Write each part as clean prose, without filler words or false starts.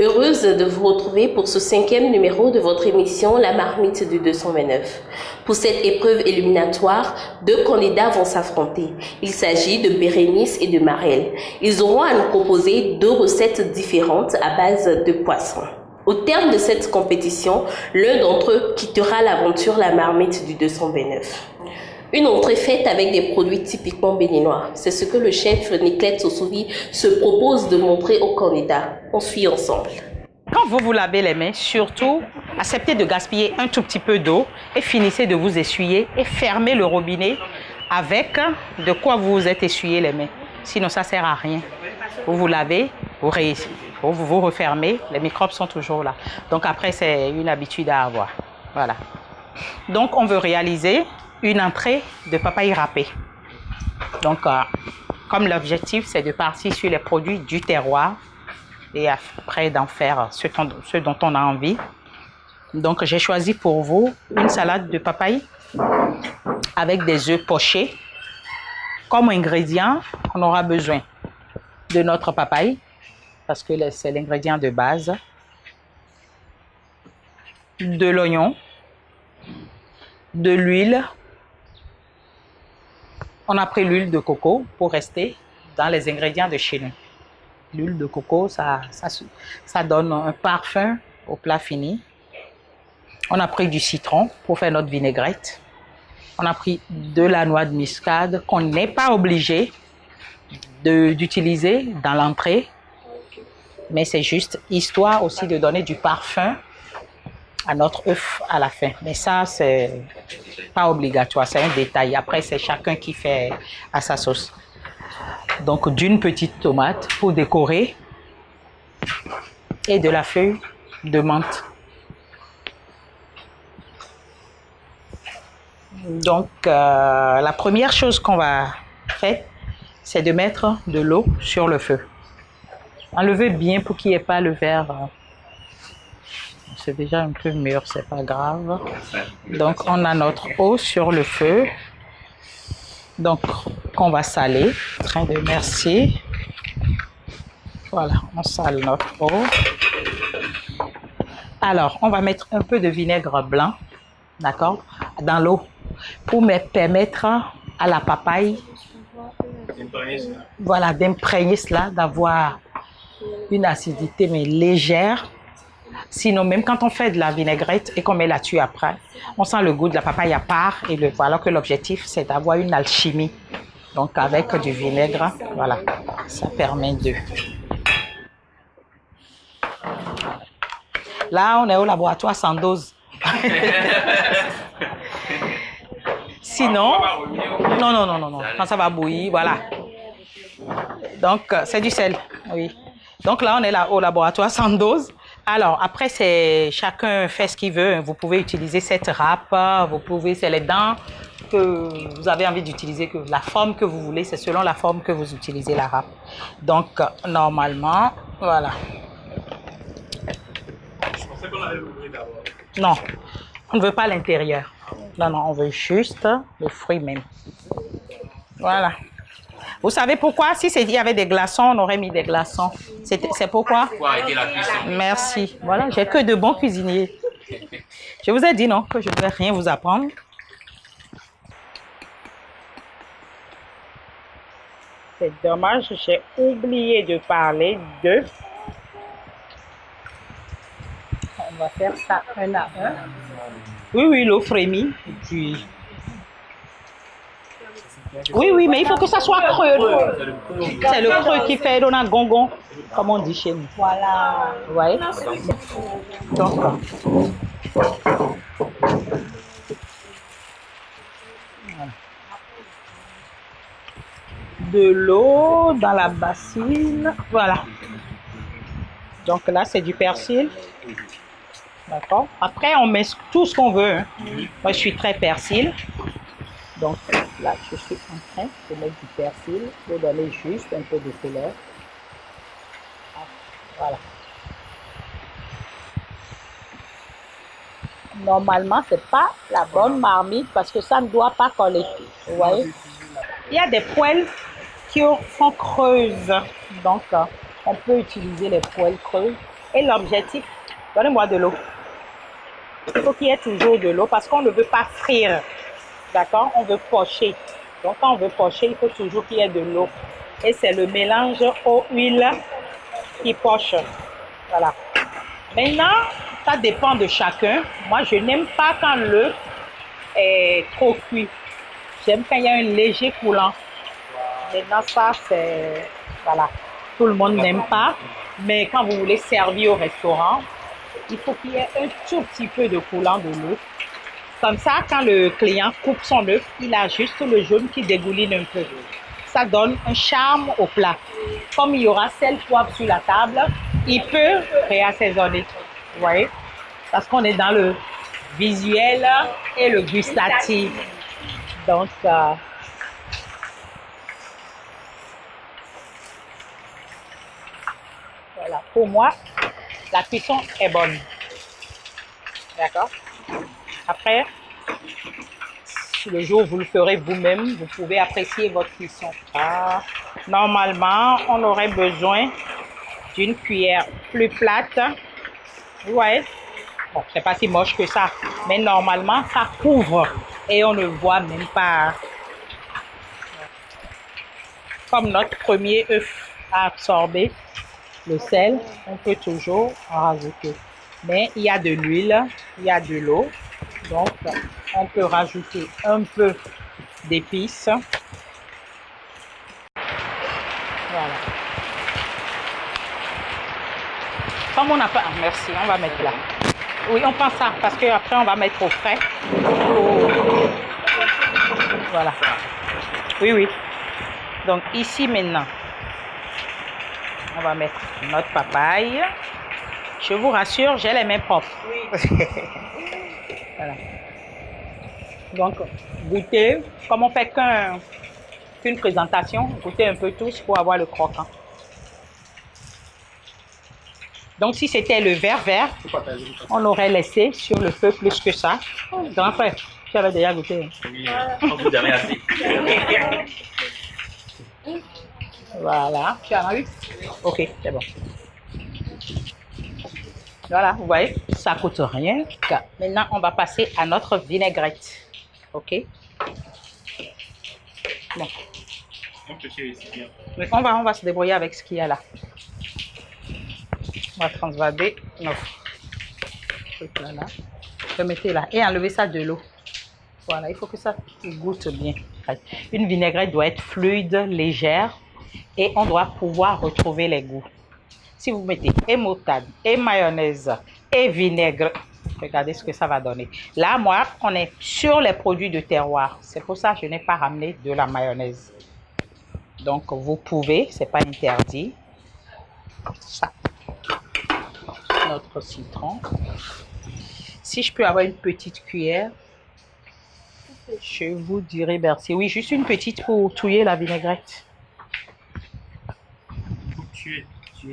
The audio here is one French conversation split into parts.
Heureuse de vous retrouver pour ce 5e numéro de votre émission La Marmite du 229. Pour cette épreuve éliminatoire, 2 candidats vont s'affronter. Il s'agit de Bérénice et de Marielle. Ils auront à nous proposer 2 recettes différentes à base de poisson. Au terme de cette compétition, l'un d'entre eux quittera l'aventure La Marmite du 229. Une entrée faite avec des produits typiquement béninois. C'est ce que le chef Niclette Sossovi se propose de montrer aux candidats. On suit ensemble. Quand vous vous lavez les mains, surtout, acceptez de gaspiller un tout petit peu d'eau et finissez de vous essuyer et fermez le robinet avec de quoi vous vous êtes essuyé les mains. Sinon, ça ne sert à rien. Vous vous lavez, vous refermez, les microbes sont toujours là. Donc après, c'est une habitude à avoir. Voilà. Donc, on veut réaliser une entrée de papaye râpée. Donc, comme l'objectif, c'est de partir sur les produits du terroir et après d'en faire ce dont on a envie. Donc, j'ai choisi pour vous une salade de papaye avec des œufs pochés. Comme ingrédient, on aura besoin de notre papaye, parce que c'est l'ingrédient de base, de l'oignon, de l'huile. On a pris l'huile de coco pour rester dans les ingrédients de chez nous. L'huile de coco, ça donne un parfum au plat fini. On a pris du citron pour faire notre vinaigrette. On a pris de la noix de muscade qu'on n'est pas obligé d'utiliser dans l'entrée. Mais c'est juste histoire aussi de donner du parfum à notre œuf à la fin. Mais ça, c'est pas obligatoire, c'est un détail. Après, c'est chacun qui fait à sa sauce. Donc, d'une petite tomate pour décorer et de la feuille de menthe. Donc, la première chose qu'on va faire, c'est de mettre de l'eau sur le feu. Enlevez bien pour qu'il n'y ait pas le verre. C'est déjà un peu mûr, c'est pas grave. Donc, on a notre eau sur le feu. Donc, qu'on va saler. Train de merci. Voilà, on sale notre eau. Alors, on va mettre un peu de vinaigre blanc, d'accord, dans l'eau pour permettre à la papaye, voilà, d'imprégner cela, d'avoir une acidité mais légère. Sinon, même quand on fait de la vinaigrette et qu'on met là-dessus après, on sent le goût de la papaye à part. Et voilà que l'objectif, c'est d'avoir une alchimie. Donc, avec du vinaigre, voilà, ça permet de... Là, on est au laboratoire sans dose. Sinon, non. Quand ça va bouillir, voilà. Donc, c'est du sel, oui. Donc là, on est là au laboratoire sans dose. Alors, après, chacun fait ce qu'il veut. Vous pouvez utiliser cette râpe, c'est les dents que vous avez envie d'utiliser, la forme que vous voulez, c'est selon la forme que vous utilisez la râpe. Donc, normalement, voilà. Je pensais qu'on allait l'ouvrir d'abord. Non, on ne veut pas l'intérieur. Non, on veut juste le fruit même. Voilà. Vous savez pourquoi? Si il y avait des glaçons, on aurait mis des glaçons. C'est pourquoi? Pour arrêter la cuisson. Merci. Voilà, j'ai que de bons cuisiniers. Je vous ai dit non, que je ne vais rien vous apprendre. C'est dommage, j'ai oublié de parler de... On va faire ça un à un. Oui, l'eau frémit. Et puis... Oui, mais il faut que ça soit creux. C'est le creux qui fait un gongon, comme on dit chez nous. Voilà. Vous voyez? Donc, voilà. De l'eau dans la bassine. Voilà. Donc là, c'est du persil. D'accord? Après, on met tout ce qu'on veut. Hein. Moi, je suis très persil. Donc là, je suis en train de mettre du persil pour donner juste un peu de couleur. Voilà. Normalement, ce n'est pas la bonne marmite parce que ça ne doit pas coller. Vous voyez? Il y a des poêles qui sont creuses. Donc, on peut utiliser les poêles creuses Et l'objectif, donnez-moi de l'eau. Il faut qu'il y ait toujours de l'eau parce qu'on ne veut pas frire. D'accord? On veut pocher. Donc, quand on veut pocher, il faut toujours qu'il y ait de l'eau. Et c'est le mélange eau-huile qui poche. Voilà. Maintenant, ça dépend de chacun. Moi, je n'aime pas quand l'œuf est trop cuit. J'aime quand il y a un léger coulant. Maintenant, ça, c'est... Voilà. Tout le monde n'aime pas. Mais quand vous voulez servir au restaurant, il faut qu'il y ait un tout petit peu de coulant de l'eau. Comme ça, quand le client coupe son œuf, il a juste le jaune qui dégouline un peu. Ça donne un charme au plat. Comme il y aura sel, poivre sur la table, il peut réassaisonner. Vous voyez? Parce qu'on est dans le visuel et le gustatif. Donc, voilà. Pour moi, la cuisson est bonne. D'accord? Après, si le jour où vous le ferez vous-même, vous pouvez apprécier votre cuisson. Normalement, on aurait besoin d'une cuillère plus plate. Vous voyez? Bon, c'est pas si moche que ça. Mais normalement, ça couvre et on ne voit même pas. Comme notre premier œuf a absorbé le sel, on peut toujours en rajouter. Mais il y a de l'huile, il y a de l'eau. Donc, on peut rajouter un peu d'épices. Voilà. Comme on n'a pas... merci, on va mettre là. Oui, on prend ça parce qu'après, on va mettre au frais. Voilà. Oui, oui. Donc, ici, maintenant, on va mettre notre papaye. Je vous rassure, j'ai les mains propres. Voilà. Donc, goûtez. Comme on fait qu'une présentation, goûtez un peu tous pour avoir le croquant. Donc, si c'était le vert, on aurait laissé sur le feu plus que ça. Grand frère, tu avais déjà goûté. Oui, on vous jamais assez. Voilà. Tu en as eu? Ok, c'est bon. Voilà, vous voyez, ça ne coûte rien. Maintenant, on va passer à notre vinaigrette. Ok? Bon. On va se débrouiller avec ce qu'il y a là. On va transvaser notre truc là. Remettez là et enlevez ça de l'eau. Voilà, il faut que ça goûte bien. Une vinaigrette doit être fluide, légère et on doit pouvoir retrouver les goûts. Si vous mettez et moutarde, et mayonnaise, et vinaigre, regardez ce que ça va donner. Là, moi, on est sur les produits de terroir. C'est pour ça que je n'ai pas ramené de la mayonnaise. Donc, vous pouvez, c'est pas interdit. Ça. Notre citron. Si je peux avoir une petite cuillère, je vous dirai merci. Oui, juste une petite pour touiller la vinaigrette.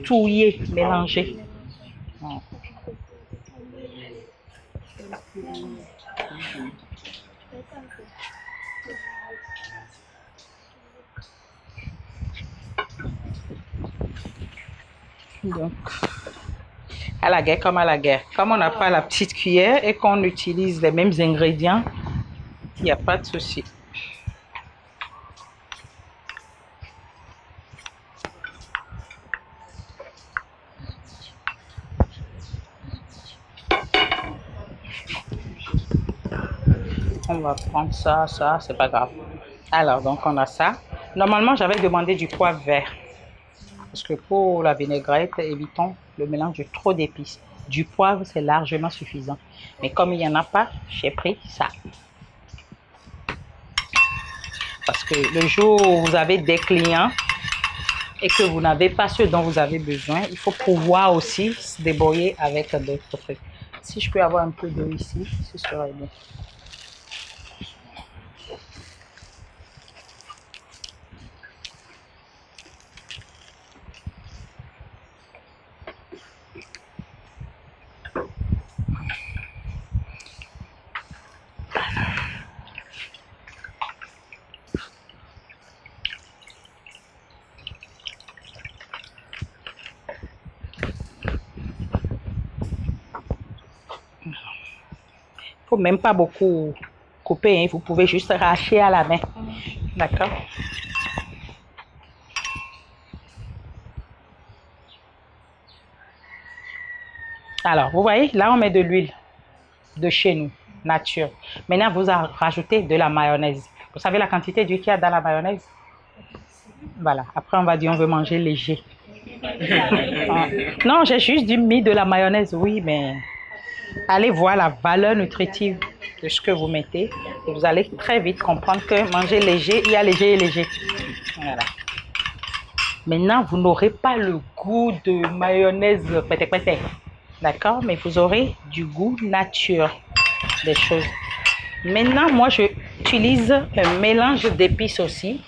Touiller, mélanger. Donc, à la guerre comme à la guerre. Comme on n'a pas la petite cuillère et qu'on utilise les mêmes ingrédients, il n'y a pas de souci. On va prendre ça, c'est pas grave. Alors, donc on a ça. Normalement, j'avais demandé du poivre vert. Parce que pour la vinaigrette, évitons le mélange de trop d'épices. Du poivre, c'est largement suffisant. Mais comme il n'y en a pas, j'ai pris ça. Parce que le jour où vous avez des clients et que vous n'avez pas ce dont vous avez besoin, il faut pouvoir aussi se débrouiller avec d'autres trucs. Si je peux avoir un peu d'eau ici, ce serait bien. faut même pas beaucoup couper, hein. Vous pouvez juste arracher à la main. D'accord? Alors, vous voyez, là, on met de l'huile de chez nous, nature. Maintenant, vous rajoutez de la mayonnaise. Vous savez la quantité d'huile qu'il y a dans la mayonnaise? Voilà. Après, on va dire on veut manger léger. Non, j'ai juste mis de la mayonnaise, oui, mais allez voir la valeur nutritive de ce que vous mettez et vous allez très vite comprendre que manger léger, il y a léger et léger. Voilà. Maintenant, vous n'aurez pas le goût de mayonnaise pété-pété. D'accord? Mais vous aurez du goût nature des choses. Maintenant, moi, j'utilise un mélange d'épices aussi.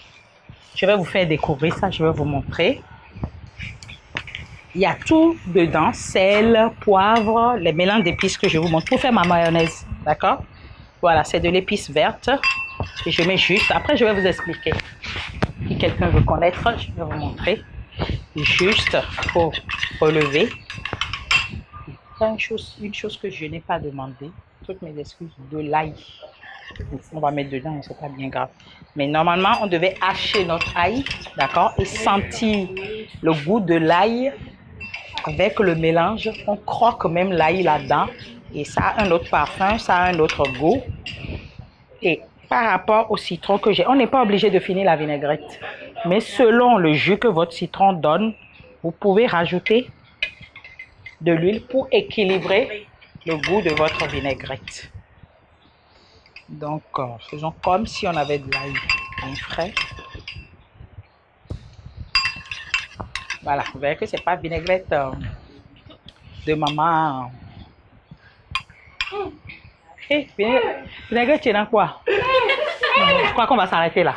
Je vais vous faire découvrir ça, je vais vous montrer. Il y a tout dedans, sel, poivre, les mélanges d'épices que je vous montre pour faire ma mayonnaise. D'accord? Voilà, c'est de l'épice verte. Et je mets juste, après je vais vous expliquer. Si quelqu'un veut connaître, je vais vous montrer. Juste pour relever. Une chose que je n'ai pas demandé, toutes mes excuses, de l'ail. On va mettre dedans, c'est pas bien grave. Mais normalement, on devait hacher notre ail, d'accord, et sentir le goût de l'ail avec le mélange. On croque même l'ail là-dedans et ça a un autre parfum, ça a un autre goût. Et par rapport au citron que j'ai, on n'est pas obligé de finir la vinaigrette. Mais selon le jus que votre citron donne, vous pouvez rajouter de l'huile pour équilibrer le goût de votre vinaigrette. Donc, faisons comme si on avait de l'ail bien frais. Voilà, vous verrez que c'est pas vinaigrette de maman. Hey, vinaigrette, tu es dans quoi? Je crois qu'on va s'arrêter là.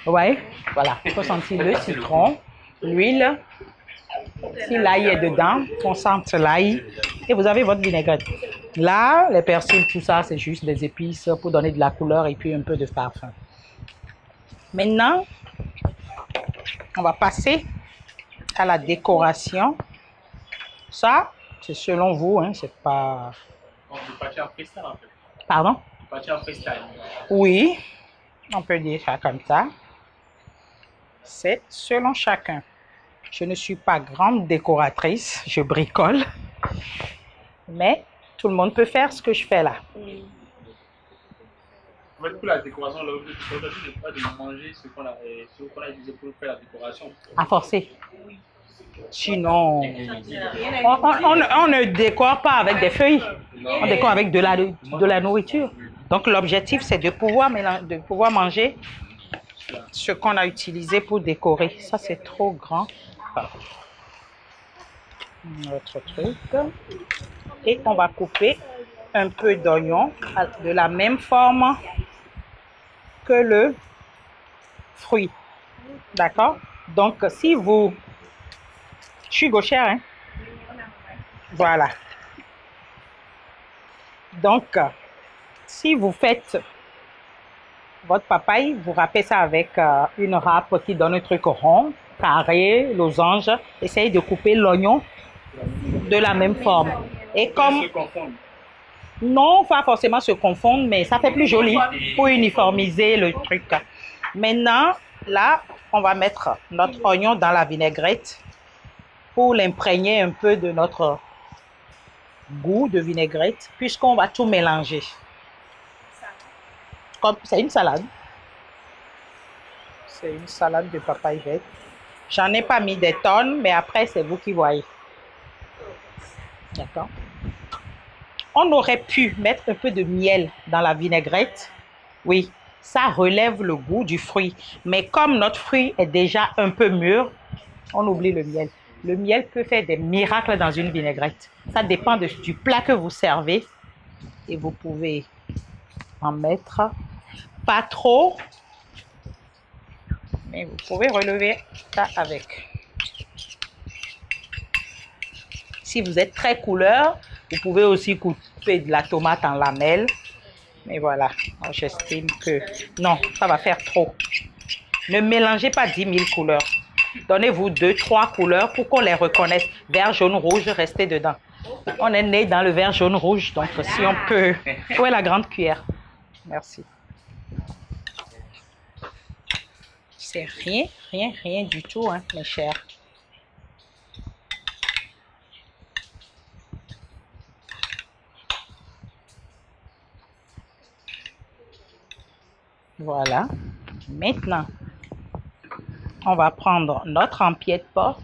Vous voyez? Voilà, il faut sentir le citron, l'huile. Si l'ail est dedans, on sente l'ail et vous avez votre vinaigrette. Là, les persils, tout ça, c'est juste des épices pour donner de la couleur et puis un peu de parfum. Maintenant, on va passer à la décoration. Ça, c'est selon vous, hein, c'est pas... On peut partir en freestyle en fait. Pardon? Partir en freestyle. Oui, on peut dire ça comme ça. C'est selon chacun. Je ne suis pas grande décoratrice, je bricole. Mais tout le monde peut faire ce que je fais là. En fait, pour la décoration, l'objectif n'est pas de manger ce qu'on a utilisé pour faire la décoration. À forcer. Sinon, on ne décore pas avec des feuilles. On décore avec de la nourriture. Donc l'objectif, c'est de pouvoir manger ce qu'on a utilisé pour décorer. Ça, c'est trop grand. Notre truc. Et on va couper un peu d'oignon de la même forme que le fruit. D'accord? Donc, si vous... Je suis gauchère, hein? Voilà. Donc, si vous faites votre papaye, vous râpez ça avec une râpe qui donne un truc rond, carré, losange. Essayez de couper l'oignon de la même forme. Et comme... Non, pas forcément se confondre, mais ça fait plus joli pour uniformiser le truc. Maintenant, là, on va mettre notre oignon dans la vinaigrette pour l'imprégner un peu de notre goût de vinaigrette, puisqu'on va tout mélanger. Comme c'est une salade. C'est une salade de papaye verte. J'en ai pas mis des tonnes, mais après, c'est vous qui voyez. D'accord? On aurait pu mettre un peu de miel dans la vinaigrette. Oui, ça relève le goût du fruit. Mais comme notre fruit est déjà un peu mûr, on oublie le miel. Le miel peut faire des miracles dans une vinaigrette. Ça dépend du plat que vous servez. Et vous pouvez en mettre pas trop. Mais vous pouvez relever ça avec. Si vous êtes très couleur, vous pouvez aussi couper de la tomate en lamelles. Mais voilà, j'estime que non, ça va faire trop. Ne mélangez pas 10 000 couleurs. Donnez-vous 2-3 couleurs pour qu'on les reconnaisse. Vert, jaune, rouge, restez dedans. On est né dans le verre jaune-rouge, donc si on peut... Où est la grande cuillère? Merci. C'est rien, rien, rien du tout, hein, mes chers. Voilà. Maintenant, on va prendre notre empiète-pot.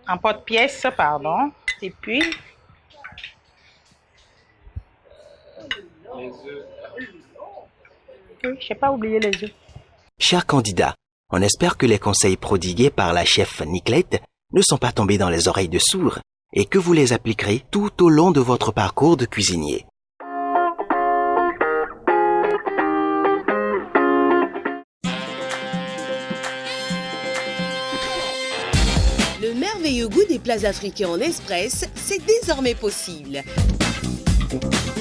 En pot-pièce, pardon. Et puis... Oui, je n'ai pas oublié les œufs. Chers candidats, on espère que les conseils prodigués par la chef Niclette ne sont pas tombés dans les oreilles de sourds et que vous les appliquerez tout au long de votre parcours de cuisinier. Le merveilleux goût des plats africains en express, c'est désormais possible.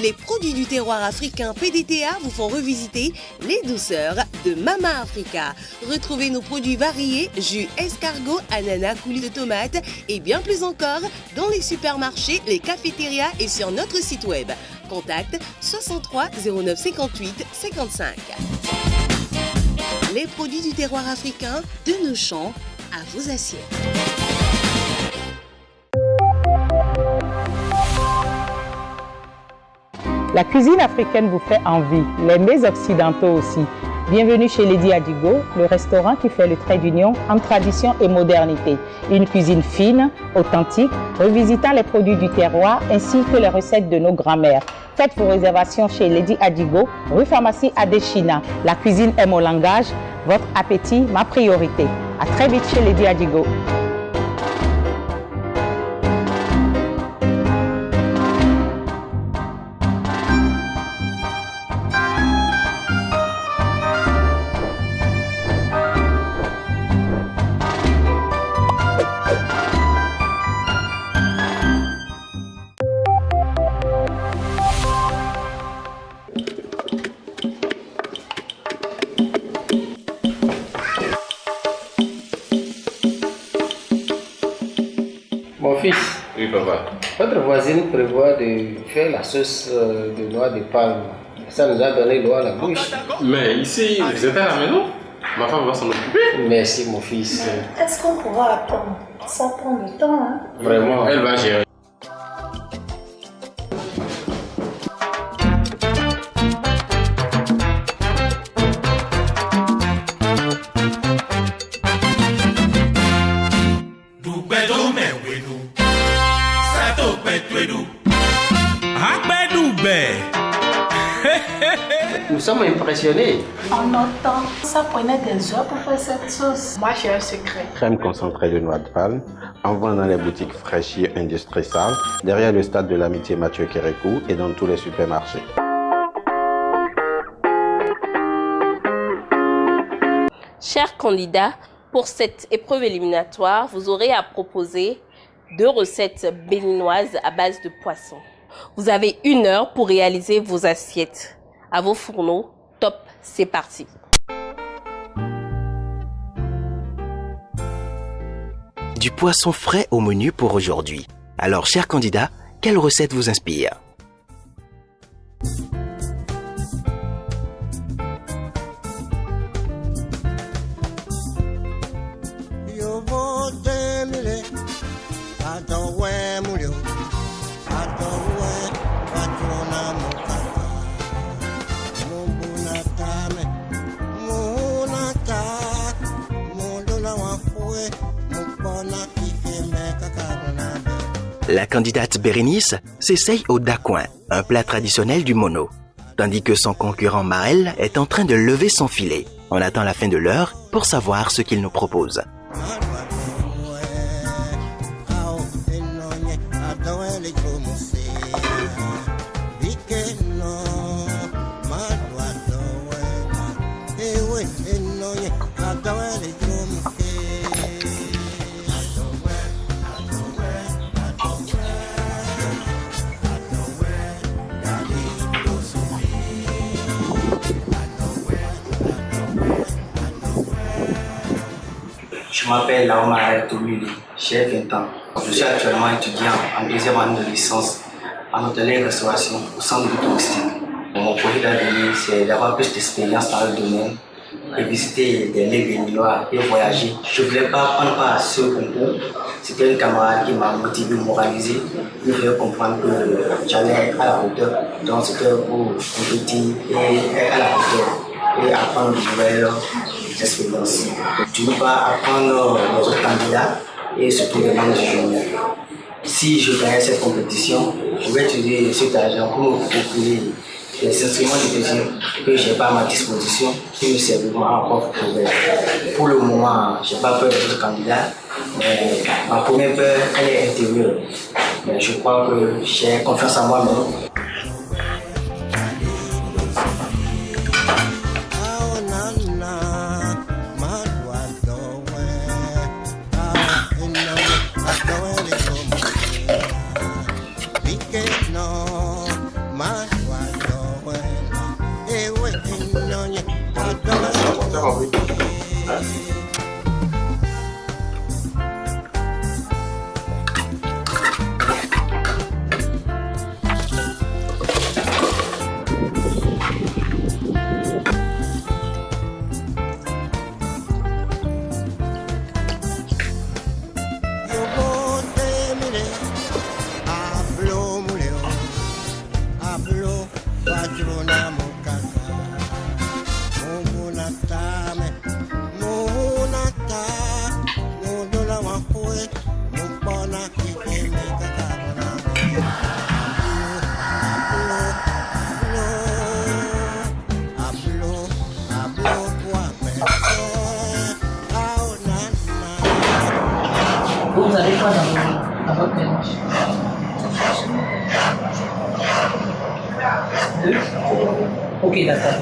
Les produits du terroir africain PDTA vous font revisiter les douceurs de Mama Africa. Retrouvez nos produits variés, jus escargot, ananas, coulis de tomates et bien plus encore dans les supermarchés, les cafétérias et sur notre site web. Contact 63 09 58 55. Les produits du terroir africain, de nos champs à vos assiettes. La cuisine africaine vous fait envie, les mets occidentaux aussi. Bienvenue chez Lady Adigo, le restaurant qui fait le trait d'union entre tradition et modernité. Une cuisine fine, authentique, revisitant les produits du terroir ainsi que les recettes de nos grands-mères. Faites vos réservations chez Lady Adigo, rue Pharmacie Adéchina. La cuisine est mon langage, votre appétit, ma priorité. À très vite chez Lady Adigo. Mon fils, Oui, papa. votre voisine prévoit de faire la sauce de noix de palme. Ça nous a donné l'eau à la bouche. Mais ici, vous êtes à la maison? Ma femme va s'en occuper. Merci, mon fils. Est-ce qu'on pourra attendre? Ça prend du temps, hein? Vraiment, elle va gérer. Nous sommes impressionnés. En notre temps, ça prenait des heures pour faire cette sauce. Moi, j'ai un secret. Crème concentrée de noix de palme, en vente dans les boutiques Fraîchier Industrie Sale, derrière le stade de l'amitié Mathieu Kérékou et dans tous les supermarchés. Chers candidats, pour cette épreuve éliminatoire, vous aurez à proposer 2 recettes béninoises à base de poisson. Vous avez 1 heure pour réaliser vos assiettes. À vos fourneaux, top, c'est parti. Du poisson frais au menu pour aujourd'hui. Alors, chers candidats, quelle recette vous inspire? La candidate Bérénice s'essaye au dacouin, un plat traditionnel du Mono, tandis que son concurrent Maël est en train de lever son filet. On attend la fin de l'heure pour savoir ce qu'il nous propose. Je m'appelle Laomar Toumili, j'ai 20 ans. Je suis actuellement étudiant en deuxième année de licence en hôtellerie-restauration au centre de touristique. Mon projet d'avenir, c'est d'avoir plus d'expérience dans le domaine et visiter des lieux béninois et voyager. Je ne voulais pas prendre part à ce concours. C'était une camarade qui m'a motivé, moralisé. Il voulait comprendre que j'allais à la hauteur. Donc c'était pour compétir et être à la hauteur et apprendre de nouvelles expériences. Tu ne peux pas apprendre les autres candidats et surtout les membres du jury. Si je gagnais cette compétition, je vais utiliser cet argent pour me procurer les instruments de plaisir que je n'ai pas à ma disposition qui me serviront à propre progrès. Pour le moment, je n'ai pas peur des autres candidats, mais ma première peur, elle est intérieure. Mais je crois que j'ai confiance en moi-même. Vous avez quoi dans votre mélange? 2. Ok, d'accord.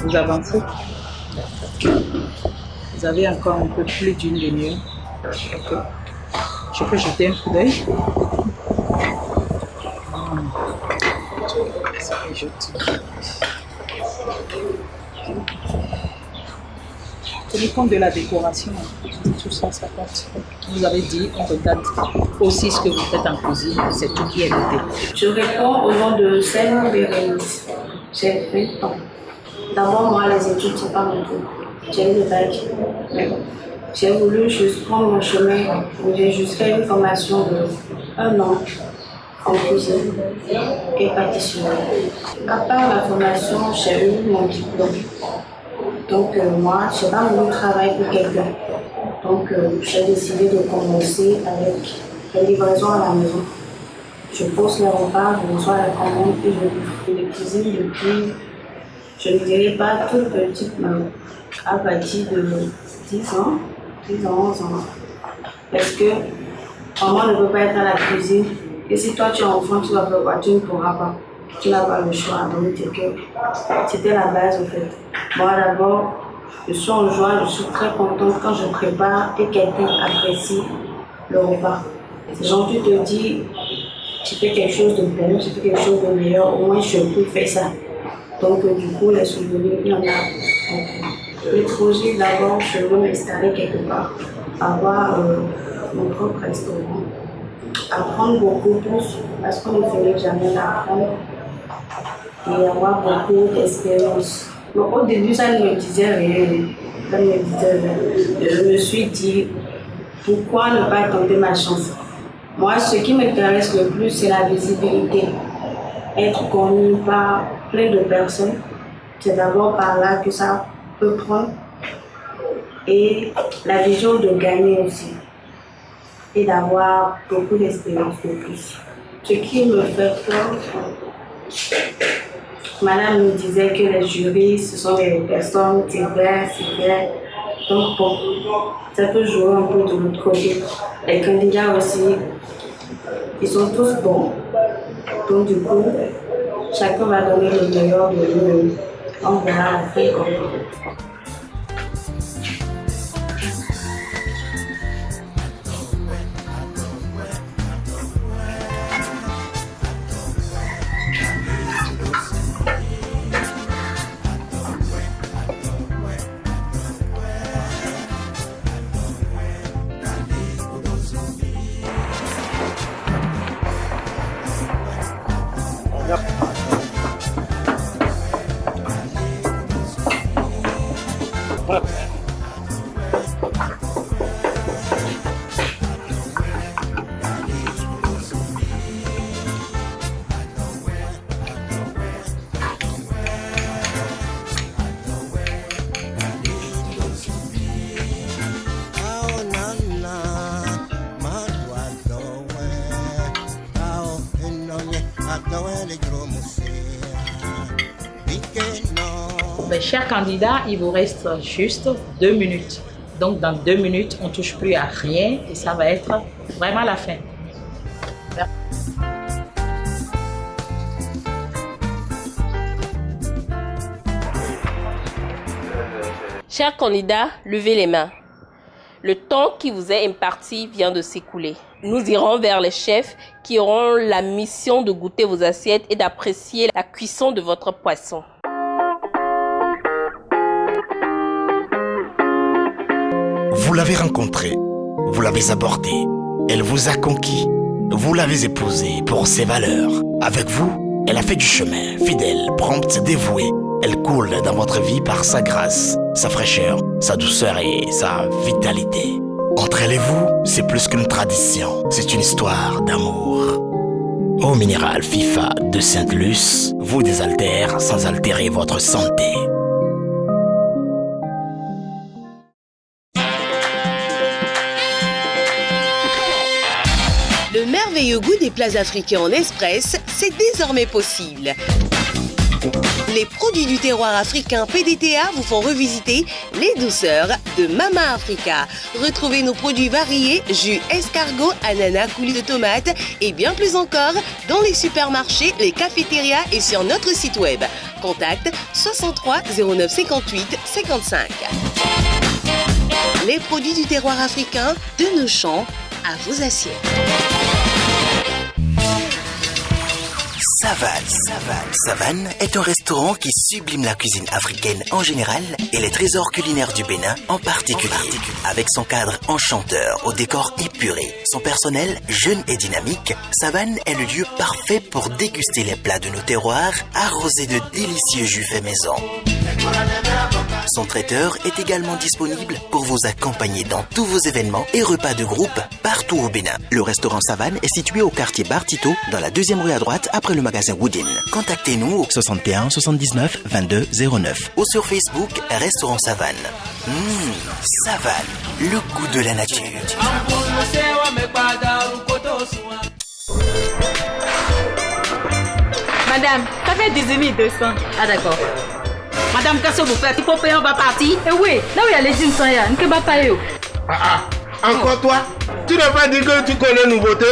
Vous avancez. Vous avez encore un peu plus d'une demi-heure. Okay. Je peux jeter un coup d'œil. Tenez compte de la décoration. Tout ça, ça compte. Vous avez dit, on regarde aussi ce que vous faites en cuisine. C'est tout qui est noté. Je réponds au nom de Céline Bérénice. J'ai 20 ans. D'abord, moi, les études, c'est pas mon truc. J'ai eu le bac. J'ai voulu juste prendre mon chemin. J'ai juste fait une formation de 1 an en cuisine et pâtisserie. À part la formation, j'ai eu mon diplôme. Donc, moi, je n'ai pas voulu travailler pour quelqu'un. Donc, j'ai décidé de commencer avec les livraisons à la maison. Je pose les repas, je reçois la commande et je cuisine depuis, je ne dirais pas toute petite, mais à partir de 10 ans, 11 ans. Parce que maman ne peut pas être à la cuisine. Et si toi tu es enfant, tu vas faire quoi? Tu ne pourras pas. Tu n'as pas le choix. Donc c'était la base en fait. Moi d'abord, je suis en joie, je suis très contente quand je prépare et quelqu'un apprécie le repas. C'est genre tu te dis, tu fais quelque chose de bon, tu fais quelque chose de meilleur, au moins je peux faire ça. Donc du coup, les souvenirs, il y en a. Le projet d'abord, je veux m'installer quelque part, avoir mon propre restaurant, apprendre beaucoup plus, parce qu'on ne finit jamais d'apprendre, et avoir beaucoup d'expérience. Donc, au début, ça ne me disait rien. Je me suis dit, pourquoi ne pas tenter ma chance? Moi, ce qui m'intéresse le plus, c'est la visibilité. Être connu par plein de personnes, c'est d'abord par là que ça peut prendre. Et la vision de gagner aussi. Et d'avoir beaucoup d'expérience de plus. Ce qui me fait peur, madame me disait que les jurys, ce sont des personnes sévères. Donc bon, ça peut jouer un peu de l'autre côté. Les candidats aussi, ils sont tous bons. Donc du coup, chacun va donner le meilleur de lui-même. On verra la fin comme Chers candidats, il vous reste juste 2 minutes. Donc dans 2 minutes, on ne touche plus à rien et ça va être vraiment la fin. Chers candidats, levez les mains. Le temps qui vous est imparti vient de s'écouler. Nous irons vers les chefs qui auront la mission de goûter vos assiettes et d'apprécier la cuisson de votre poisson. Vous l'avez rencontrée, vous l'avez abordée, elle vous a conquis, vous l'avez épousée pour ses valeurs. Avec vous, elle a fait du chemin, fidèle, prompte, dévouée. Elle coule dans votre vie par sa grâce, sa fraîcheur, sa douceur et sa vitalité. Entre elle et vous, c'est plus qu'une tradition, c'est une histoire d'amour. Eau minérale FIFA de Sainte-Luce vous désaltère sans altérer votre santé. Le merveilleux goût des plats africains en Express, c'est désormais possible. Les produits du terroir africain PDTA vous font revisiter les douceurs de Mama Africa. Retrouvez nos produits variés, jus escargot, ananas, coulis de tomates et bien plus encore dans les supermarchés, les cafétérias et sur notre site web. Contact 63 09 58 55. Les produits du terroir africain, de nos champs à vos assiettes. Savane est un restaurant qui sublime la cuisine africaine en général et les trésors culinaires du Bénin en particulier. Avec son cadre enchanteur au décor épuré, son personnel jeune et dynamique, Savane est le lieu parfait pour déguster les plats de nos terroirs arrosés de délicieux jus faits maison. Son traiteur est également disponible pour vous accompagner dans tous vos événements et repas de groupe partout au Bénin. Le restaurant Savane est situé au quartier Bartito, dans la 2e rue à droite après le magasin Woodin. Contactez-nous au 61 79 22 09 ou sur Facebook Restaurant Savane. Savane, le goût de la nature. Madame, ça fait 18 200. Ah d'accord. Madame, qu'est-ce que vous faites? Il faut payer, on va partir. Eh oui, là où il y a les jeans, il y a un pas payer. Encore toi? Tu n'as pas dit que tu connais nouveauté?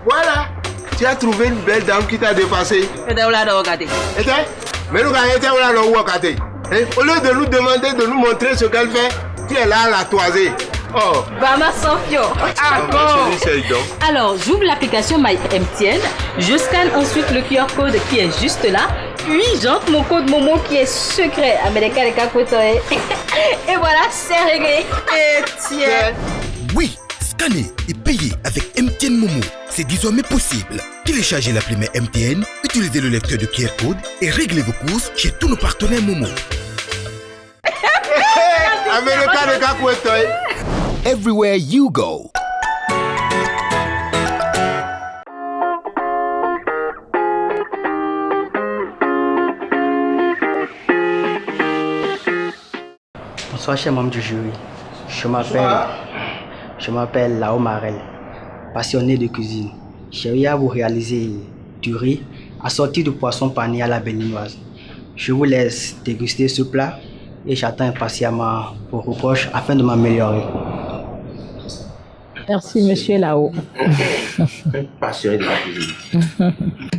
Voilà. Tu as trouvé une belle dame qui t'a dépassé. Et d'ailleurs, là, regardez. Et t'es? Mais nous, au lieu de nous demander de nous montrer ce qu'elle fait, tu es là à la toiser. Oh. Bama Sofio. Alors, j'ouvre l'application MyMTN, je scanne ensuite le QR code qui est juste là, puis j'entre mon code Momo qui est secret. Et voilà, c'est réglé. Et tiens. Oui, scanner et payer avec MTN Momo, c'est désormais possible. Téléchargez l'appli MTN, utilisez le lecteur de QR code et réglez vos courses chez tous nos partenaires Momo. Everywhere you go. Bonsoir, chers membres du jury. Je m'appelle Lao Marel, passionné de cuisine. J'ai à vous réaliser du riz assorti de poisson pané à la béninoise. Je vous laisse déguster ce plat et j'attends impatiemment vos reproches afin de m'améliorer. Merci, monsieur là-haut. Passionné de la cuisine.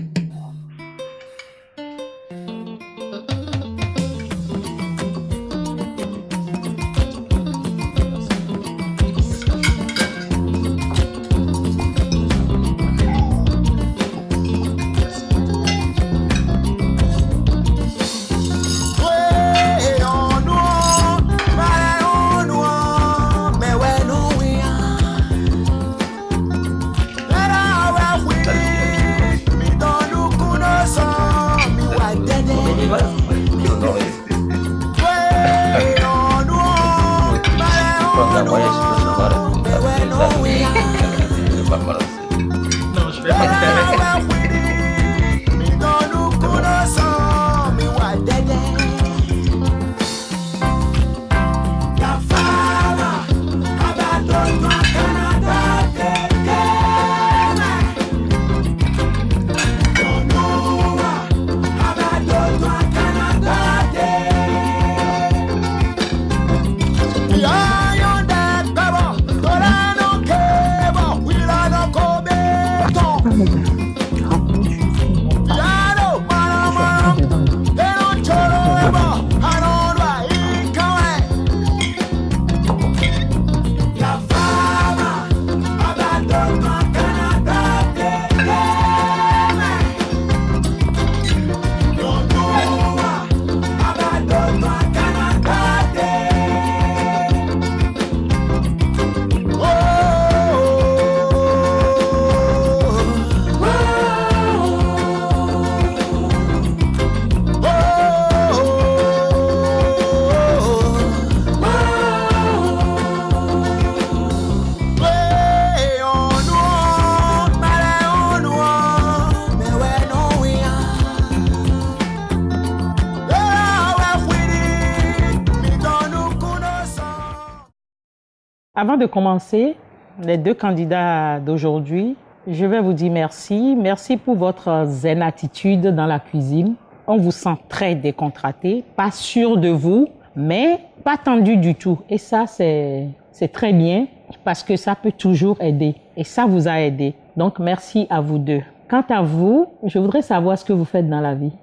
Avant de commencer, les deux candidats d'aujourd'hui, je vais vous dire merci. Merci pour votre zen attitude dans la cuisine. On vous sent très décontracté, pas sûr de vous, mais pas tendu du tout. Et ça, c'est très bien parce que ça peut toujours aider. Et ça vous a aidé. Donc, merci à vous deux. Quant à vous, je voudrais savoir ce que vous faites dans la vie.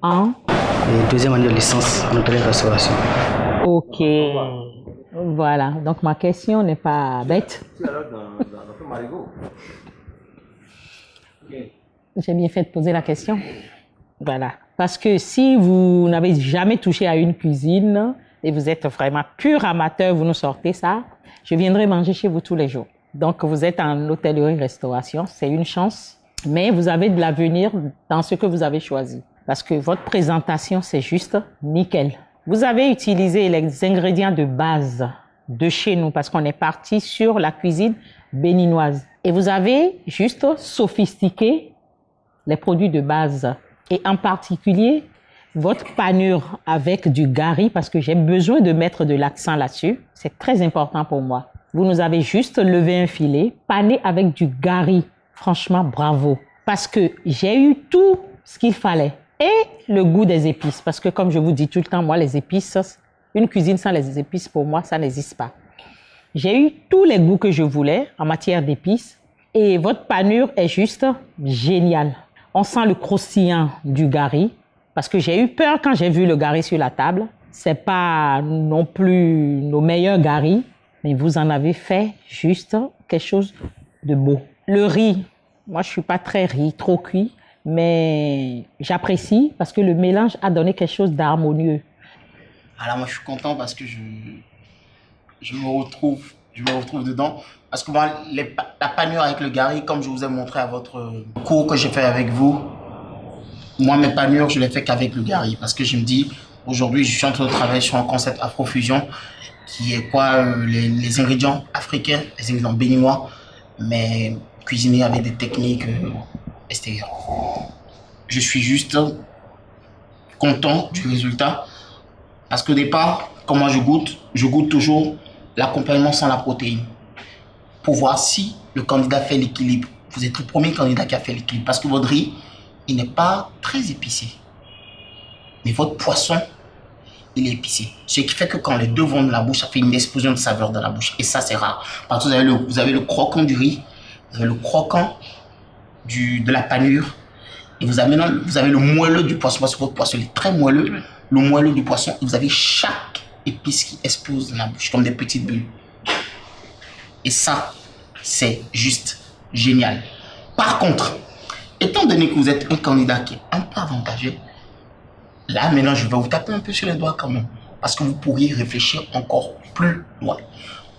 Hein? Deuxième année de licence en hôtellerie-restauration. Ok. Voilà, donc ma question n'est pas bête. J'ai bien fait de poser la question. Voilà. Parce que si vous n'avez jamais touché à une cuisine et vous êtes vraiment pur amateur, vous nous sortez ça, je viendrai manger chez vous tous les jours. Donc vous êtes en hôtellerie-restauration, c'est une chance, mais vous avez de l'avenir dans ce que vous avez choisi. Parce que votre présentation, c'est juste nickel. Vous avez utilisé les ingrédients de base de chez nous parce qu'on est parti sur la cuisine béninoise. Et vous avez juste sophistiqué les produits de base. Et en particulier, votre panure avec du gari, parce que j'ai besoin de mettre de l'accent là-dessus. C'est très important pour moi. Vous nous avez juste levé un filet, pané avec du gari. Franchement, bravo. Parce que j'ai eu tout ce qu'il fallait. Et le goût des épices, parce que comme je vous dis tout le temps, moi, les épices, une cuisine sans les épices, pour moi, ça n'existe pas. J'ai eu tous les goûts que je voulais en matière d'épices et votre panure est juste géniale. On sent le croustillant du gari, parce que j'ai eu peur quand j'ai vu le gari sur la table. C'est pas non plus nos meilleurs garis, mais vous en avez fait juste quelque chose de beau. Le riz, moi, je suis pas très riz, trop cuit. Mais j'apprécie parce que le mélange a donné quelque chose d'harmonieux. Alors moi je suis content parce que je me retrouve dedans. Parce que moi, la panure avec le gari, comme je vous ai montré à votre cours que j'ai fait avec vous, moi mes panures je les fais qu'avec le gari. Parce que je me dis, aujourd'hui je suis en train de travailler sur un concept Afrofusion qui est quoi les ingrédients africains, les ingrédients béninois, mais cuisinés avec des techniques extérieures. Je suis juste content du résultat parce qu'au départ, quand moi je goûte toujours l'accompagnement sans la protéine pour voir si le candidat fait l'équilibre. Vous êtes le premier candidat qui a fait l'équilibre parce que votre riz, il n'est pas très épicé. Mais votre poisson, il est épicé. Ce qui fait que quand les deux vont dans la bouche, ça fait une explosion de saveur dans la bouche. Et ça, c'est rare. Parce que vous avez le croquant du riz, vous avez le croquant de la panure, et vous avez le moelleux du poisson, parce que votre poisson est très moelleux. Le moelleux du poisson, et vous avez chaque épice qui explose dans la bouche, comme des petites bulles. Et ça, c'est juste génial. Par contre, étant donné que vous êtes un candidat qui est un peu avantageux, là, maintenant, je vais vous taper un peu sur les doigts quand même. Parce que vous pourriez réfléchir encore plus loin.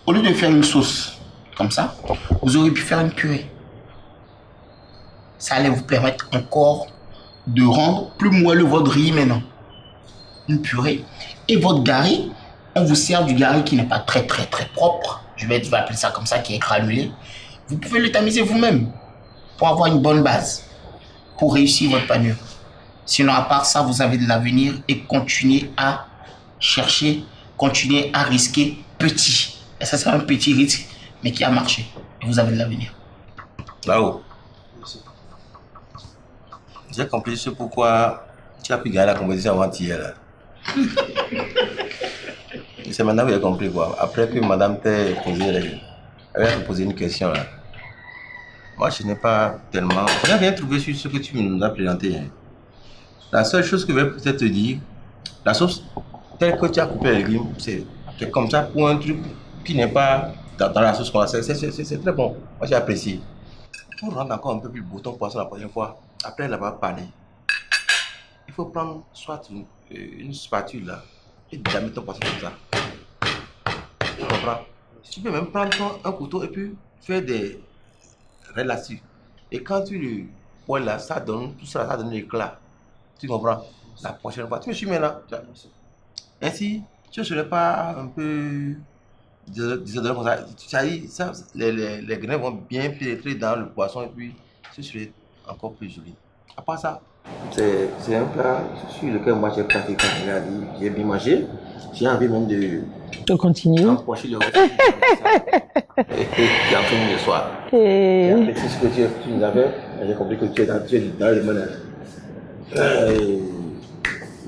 Au lieu de faire une sauce comme ça, vous auriez pu faire une purée. Ça allait vous permettre encore de rendre plus moelleux votre riz maintenant. Une purée. Et votre gari, on vous sert du gari qui n'est pas très propre. Je vais appeler ça comme ça, qui est granulé. Vous pouvez le tamiser vous-même pour avoir une bonne base, pour réussir votre panure. Sinon, à part ça, vous avez de l'avenir et continuez à chercher, continuez à risquer petit. Et ça, c'est un petit risque, mais qui a marché. Et vous avez de l'avenir. Là-haut, j'ai compris ce pourquoi tu as pu gagner la compétition avant-hier. C'est maintenant que j'ai compris quoi. Après que madame t'ait posé une question là. Moi, je n'ai pas tellement... Je n'ai rien trouvé sur ce que tu nous as présenté. La seule chose que je vais peut-être te dire, la sauce telle que tu as coupé les légumes, c'est comme ça pour un truc qui n'est pas dans la sauce. C'est très bon. Moi, j'ai apprécié. Pour rendre encore un peu plus beau ton poisson la prochaine fois, après l'avoir parlé, il faut prendre soit une spatule là et damer ton poisson comme ça. Tu comprends? Tu peux même prendre un couteau et puis faire des là-dessus. Et quand tu le poêles là, ça donne tout ça, ça donne l'éclat. Tu comprends? La prochaine fois, tu me suis maintenant. Ainsi, tu ne serais pas un peu désodorant comme ça. Ça les grains vont bien pénétrer dans le poisson et puis ce serait encore plus joli. À part ça, c'est un plat sur lequel moi j'ai pratiqué quand j'ai bien mangé. J'ai envie même de continuer. Empocher le reste. Et en fin de soir. J'ai apprécié ce que tu nous avais. J'ai compris que tu es dans le menage.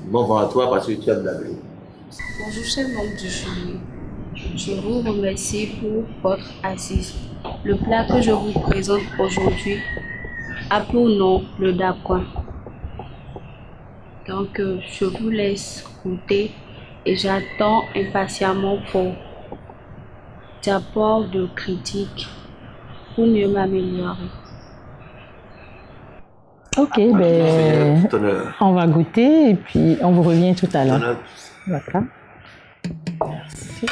Bon vent à toi parce que tu as de la vie. Bonjour, chef membre du jury. Je vous remercie pour votre assise. Le plat que je vous présente aujourd'hui a pour nom le dacoin. Donc, je vous laisse goûter et j'attends impatiemment vos apports de critique pour mieux m'améliorer. Ok, ben, on va goûter et puis on vous revient tout à l'heure. D'accord. Merci.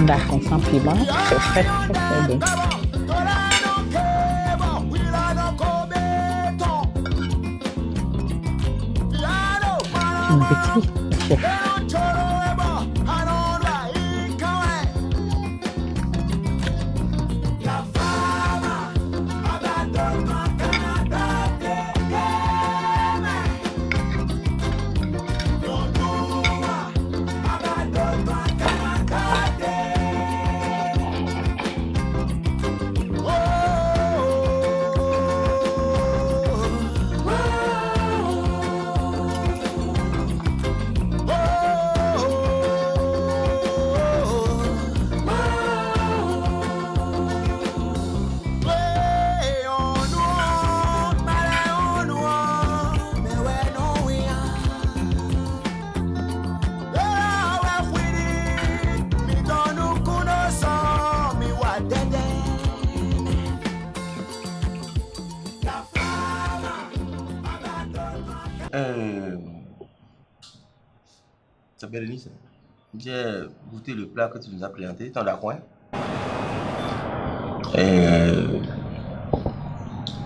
D'accord, sans piment, c'est très bon. Bon appétit. Oh C'est Bérénice. J'ai goûté le plat que tu nous as présenté, ton dacouin.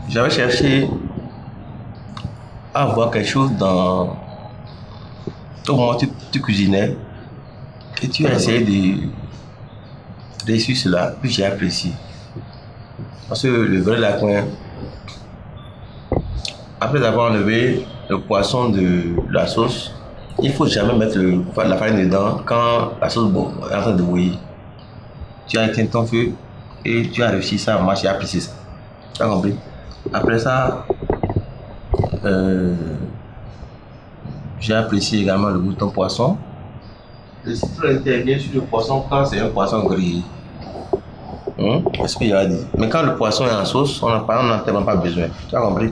J'avais cherché à voir quelque chose dans... Au moment où tu cuisinais, et tu as essayé de réussir cela, puis j'ai apprécié. Parce que le vrai dacouin, après avoir enlevé le poisson de la sauce, il ne faut jamais mettre la farine dedans quand la sauce est en train de bouillir. Tu as éteint ton feu et tu as réussi ça. Moi, j'ai apprécié ça. Tu as compris? Après ça, j'ai apprécié également le goût de ton poisson. Le citron intervient sur le poisson quand c'est un poisson grillé. Est-ce qu'il y a dit? Mais quand le poisson est en sauce, on n'en a tellement pas besoin. Tu as compris?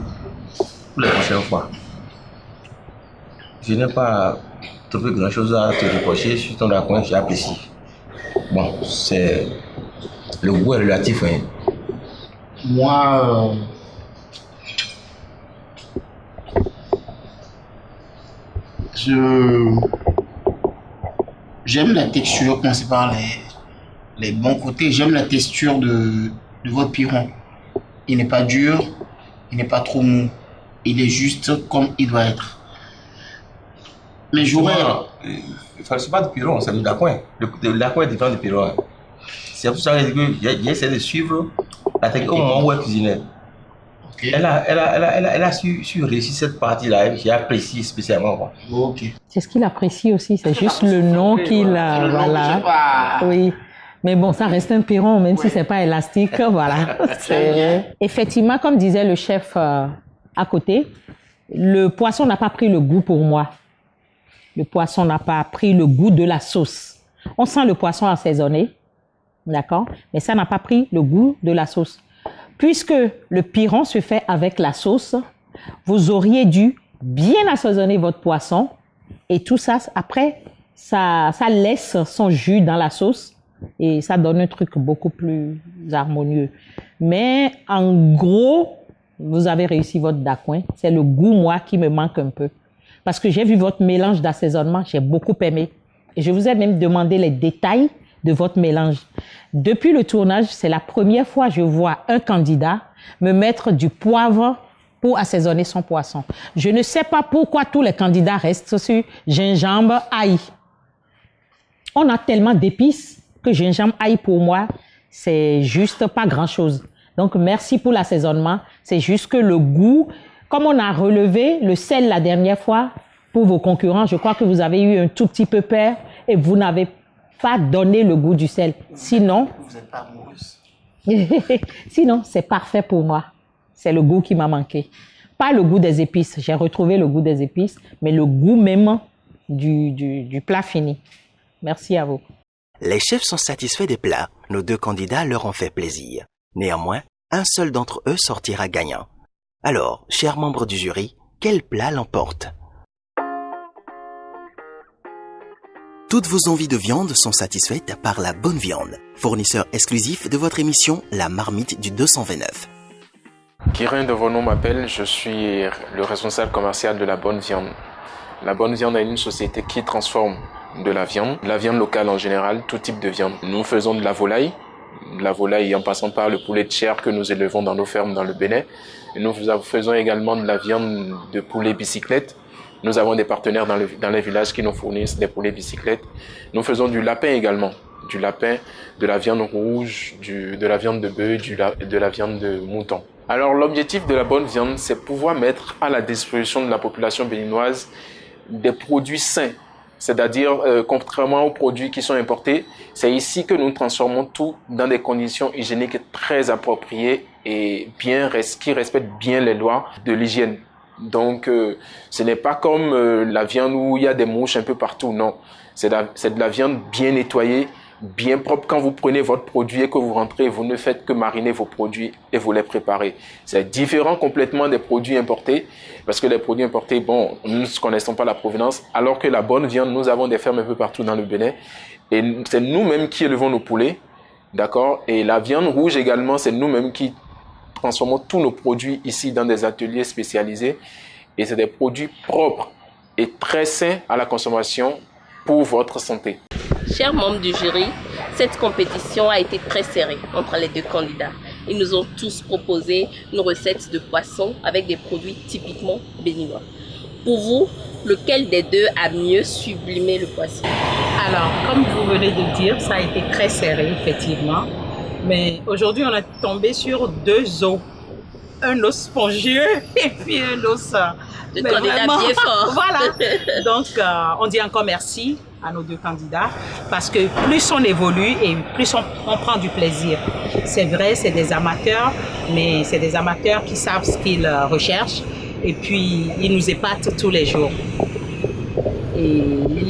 Pour la prochaine fois. Je n'ai pas trouvé grand chose à te reprocher sur ton dacouin, j'ai apprécié. Bon, c'est... Le goût est relatif. Hein. Moi, j'aime la texture principale, les bons côtés. J'aime la texture de votre piron. Il n'est pas dur, il n'est pas trop mou. Il est juste comme il doit être. Mais j'aurais... C'est pas du piron, c'est du dacouin. Le dacouin est différent du piron. C'est pour ça que j'ai essayé de suivre la technique au moment où elle cuisinait. Okay. Elle a su réussir cette partie-là. J'ai apprécié spécialement. Quoi. Okay. C'est ce qu'il apprécie aussi, c'est juste le nom qu'il a. Voilà. Oui. Mais bon, ça reste un piron, même si c'est pas élastique. Voilà. Effectivement, comme disait le chef à côté, le poisson n'a pas pris le goût pour moi. Le poisson n'a pas pris le goût de la sauce. On sent le poisson assaisonné, d'accord? Mais ça n'a pas pris le goût de la sauce. Puisque le piron se fait avec la sauce, vous auriez dû bien assaisonner votre poisson et tout ça, après, ça laisse son jus dans la sauce et ça donne un truc beaucoup plus harmonieux. Mais en gros, vous avez réussi votre dacouin. C'est le goût, moi, qui me manque un peu. Parce que j'ai vu votre mélange d'assaisonnement, j'ai beaucoup aimé. Et je vous ai même demandé les détails de votre mélange. Depuis le tournage, c'est la première fois que je vois un candidat me mettre du poivre pour assaisonner son poisson. Je ne sais pas pourquoi tous les candidats restent sur gingembre, ail. On a tellement d'épices que gingembre, ail pour moi, c'est juste pas grand-chose. Donc, merci pour l'assaisonnement. C'est juste que le goût... Comme on a relevé le sel la dernière fois pour vos concurrents, je crois que vous avez eu un tout petit peu peur et vous n'avez pas donné le goût du sel. Sinon, vous n'êtes pas amoureuse. Sinon, c'est parfait pour moi. C'est le goût qui m'a manqué. Pas le goût des épices. J'ai retrouvé le goût des épices, mais le goût même du plat fini. Merci à vous. Les chefs sont satisfaits des plats. Nos deux candidats leur ont fait plaisir. Néanmoins, un seul d'entre eux sortira gagnant. Alors, chers membres du jury, quel plat l'emporte? Toutes vos envies de viande sont satisfaites par La Bonne Viande, fournisseur exclusif de votre émission La Marmite du 229. Kirin Devono m'appelle, je suis le responsable commercial de La Bonne Viande. La Bonne Viande est une société qui transforme de la viande locale en général, tout type de viande. Nous faisons de la volaille en passant par le poulet de chair que nous élevons dans nos fermes dans le Bénin. Et nous faisons également de la viande de poulet bicyclette. Nous avons des partenaires dans les villages qui nous fournissent des poulets bicyclettes. Nous faisons du lapin également, du lapin, de la viande rouge, de la viande de bœuf, de la viande de mouton. Alors l'objectif de La Bonne Viande, c'est pouvoir mettre à la disposition de la population béninoise des produits sains. C'est-à-dire, contrairement aux produits qui sont importés, c'est ici que nous transformons tout dans des conditions hygiéniques très appropriées et qui respectent bien les lois de l'hygiène. Donc, ce n'est pas comme la viande où il y a des mouches un peu partout, non. C'est de la viande bien nettoyée, bien propre. Quand vous prenez votre produit et que vous rentrez, vous ne faites que mariner vos produits et vous les préparez. C'est différent complètement des produits importés, parce que les produits importés, bon, nous ne connaissons pas la provenance, alors que la bonne viande, nous avons des fermes un peu partout dans le Bénin, et c'est nous-mêmes qui élevons nos poulets, d'accord? Et la viande rouge également, c'est nous-mêmes qui transformons tous nos produits ici dans des ateliers spécialisés, et c'est des produits propres et très sains à la consommation pour votre santé. Chers membres du jury, cette compétition a été très serrée entre les deux candidats. Ils nous ont tous proposé une recette de poisson avec des produits typiquement béninois. Pour vous, lequel des deux a mieux sublimé le poisson? Alors, comme vous venez de dire, ça a été très serré, effectivement. Mais aujourd'hui, on est tombé sur deux os. Un os spongieux et puis un os... Le candidat bien fort. Voilà. Donc, on dit encore merci à nos deux candidats parce que plus on évolue et plus on prend du plaisir. C'est vrai, c'est des amateurs, mais c'est des amateurs qui savent ce qu'ils recherchent et puis ils nous épatent tous les jours. Et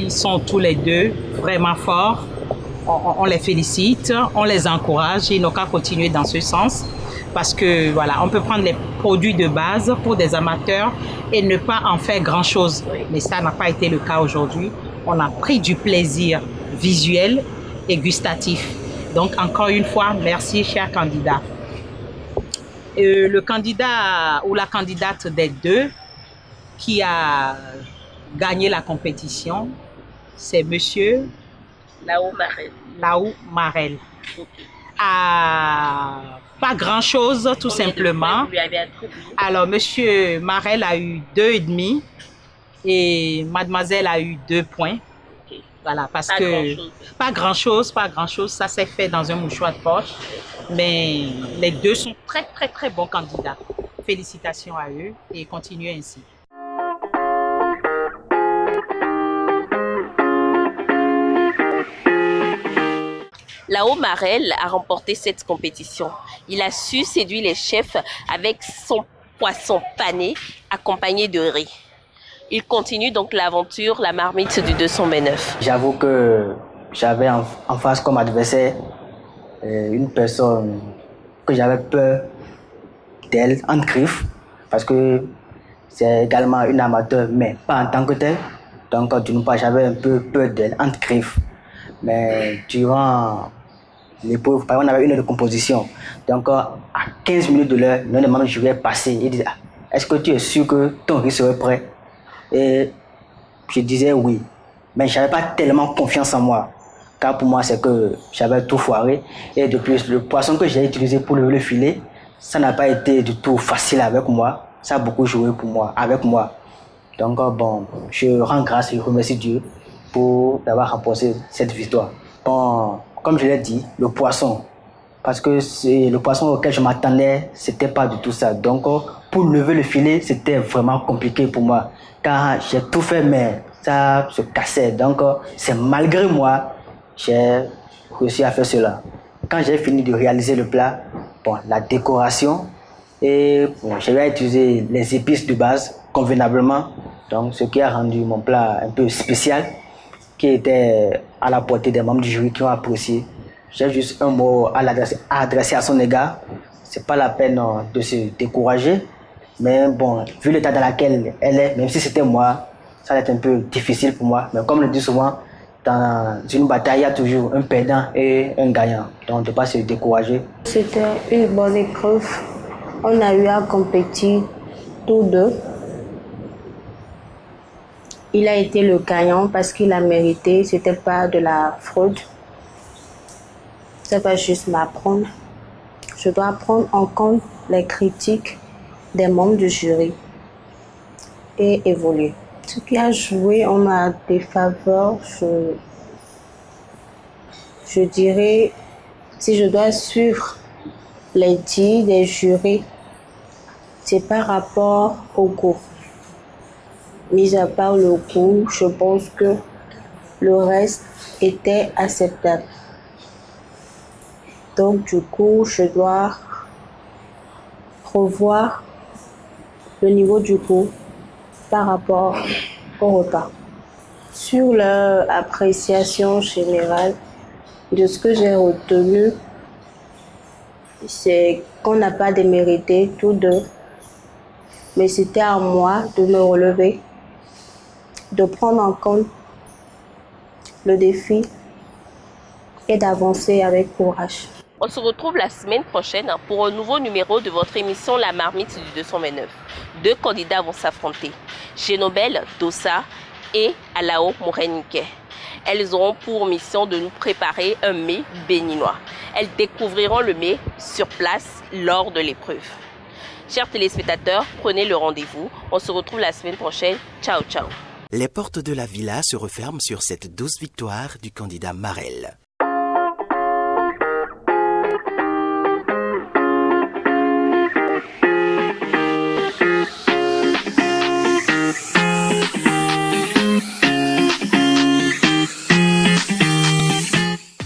ils sont tous les deux vraiment forts. On les félicite, on les encourage, ils n'ont qu'à continuer dans ce sens. Parce que voilà, on peut prendre les produits de base pour des amateurs et ne pas en faire grand-chose. Mais ça n'a pas été le cas aujourd'hui. On a pris du plaisir visuel et gustatif. Donc encore une fois, merci chers candidats. Le candidat ou la candidate des deux qui a gagné la compétition, c'est monsieur Lao Marel. Lao Marel. Pas grand-chose, tout simplement. Alors, monsieur Marel a eu 2,5 et mademoiselle a eu 2 points. Voilà, parce que pas grand-chose, ça s'est fait dans un mouchoir de poche. Mais les deux sont très bons candidats. Félicitations à eux et continuez ainsi. Lao Marel a remporté cette compétition. Il a su séduire les chefs avec son poisson pané accompagné de riz. Il continue donc l'aventure, la marmite du 229. J'avoue que j'avais en face comme adversaire une personne que j'avais peur d'elle, Anne Griff, parce que c'est également une amateur, mais pas en tant que telle. Donc, d'une part, j'avais un peu peur d'elle, Anne Griff. Mais durant l'épreuve, par exemple, on avait une heure de composition. Donc, à 15 minutes de l'heure, l'un des membres du jury est passé et dit « Est-ce que tu es sûr que ton riz serait prêt ?» Et je disais oui. Mais je n'avais pas tellement confiance en moi. Car pour moi, c'est que j'avais tout foiré. Et de plus, le poisson que j'ai utilisé pour lever le filet, ça n'a pas été du tout facile avec moi. Ça a beaucoup joué pour moi, avec moi. Donc, bon, je rends grâce et je remercie Dieu pour d'avoir remporté cette victoire. Bon, comme je l'ai dit, le poisson, parce que c'est le poisson auquel je m'attendais, c'était pas du tout ça. Donc, pour lever le filet, c'était vraiment compliqué pour moi. Car j'ai tout fait, mais ça se cassait. Donc, c'est malgré moi, j'ai réussi à faire cela. Quand j'ai fini de réaliser le plat, bon, la décoration, et bon, j'ai utilisé les épices de base convenablement. Donc, ce qui a rendu mon plat un peu spécial, qui était à la portée des membres du jury qui ont apprécié. J'ai juste un mot à adresser à son égard. C'est pas la peine de se décourager. Mais bon, vu l'état dans lequel elle est, même si c'était moi, ça va être un peu difficile pour moi. Mais comme je le dis souvent, dans une bataille, il y a toujours un perdant et un gagnant. Donc, on ne peut pas se décourager. C'était une bonne épreuve. On a eu à compétir tous deux. Il a été le gagnant parce qu'il a mérité. C'était pas de la fraude. Ça va juste m'apprendre. Je dois prendre en compte les critiques des membres du jury et évoluer. Ce qui a joué en ma défaveur, je dirais, si je dois suivre les dires des jurys, c'est par rapport au goût. Mis à part le goût, je pense que le reste était acceptable. Donc du coup, je dois revoir le niveau du goût par rapport au repas. Sur l'appréciation générale de ce que j'ai retenu, c'est qu'on n'a pas démérité tous deux, mais c'était à moi de me relever, de prendre en compte le défi et d'avancer avec courage. On se retrouve la semaine prochaine pour un nouveau numéro de votre émission La Marmite du 229. 2 candidats vont s'affronter, Génobel Dossa et Alao Morenike. Elles auront pour mission de nous préparer un mets béninois. Elles découvriront le mets sur place lors de l'épreuve. Chers téléspectateurs, prenez le rendez-vous. On se retrouve la semaine prochaine. Ciao, ciao. Les portes de la villa se referment sur cette douce victoire du candidat Marel.